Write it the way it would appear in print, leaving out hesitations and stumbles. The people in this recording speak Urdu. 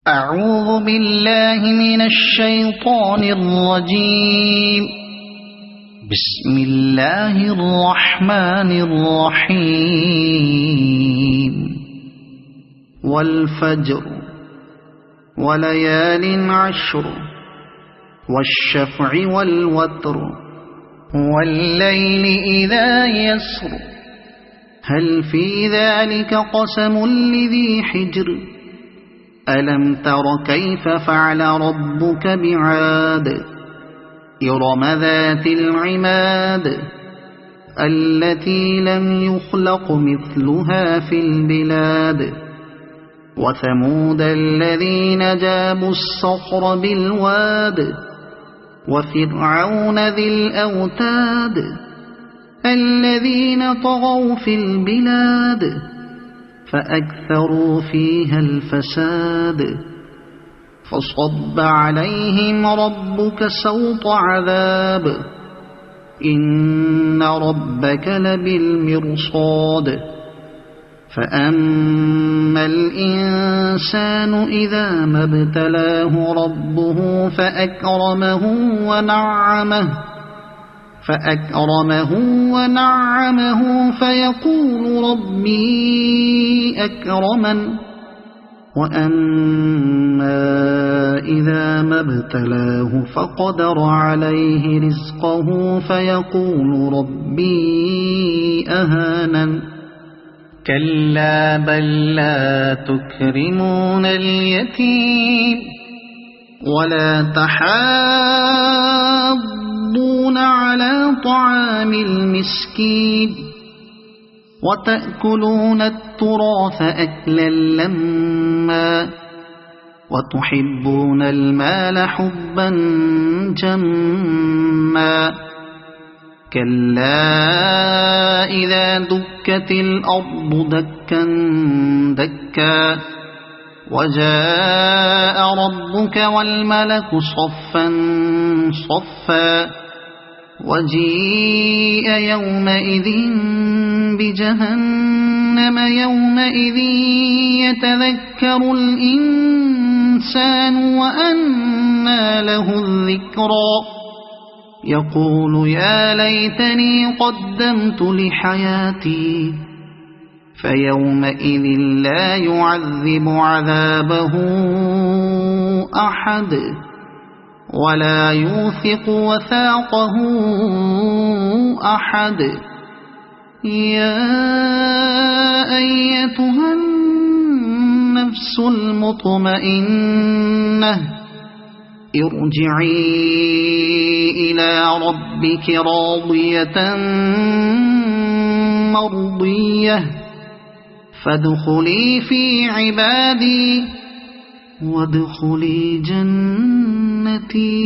أعوذ بالله من الشيطان الرجيم. بسم الله الرحمن الرحيم. والفجر وليال عشر والشفع والوتر والليل إذا يسر هل في ذلك قسم لذي حجر ألم تر كيف فعل ربك بعاد إرم ذات العماد التي لم يخلق مثلها في البلاد وثمود الذين جابوا الصخر بالواد وفرعون ذي الأوتاد الذين طغوا في البلاد فأكثروا فيها الفساد فصب عليهم ربك سوط عذاب إن ربك لبالمرصاد فأما الإنسان إذا ما ابتلاه ربه فأكرمه ونعمه فيقول ربي أكرمن وأما إذا ما ابتلاه فقدر عليه رزقه فيقول ربي أهانن كلا بل لا تكرمون اليتيم ولا تحاضون على طعام المسكين وتأكلون التراث أكلا لما وتحبون المال حبا جما كلا إذا دكت الأرض دكا دكا وجاء ربك والملك صفا صفا وجيء يومئذ بجهنم يومئذ يتذكر الإنسان وأنى له الذكرى يقول يا ليتني قدمت لحياتي فيومئذ لا يعذب عذابه أحد ولا يوثق وثاقه أحد يا أيتها النفس المطمئنة ارجعي إلى ربك راضية مرضية فادخلي في عبادي وادخلي جنتي.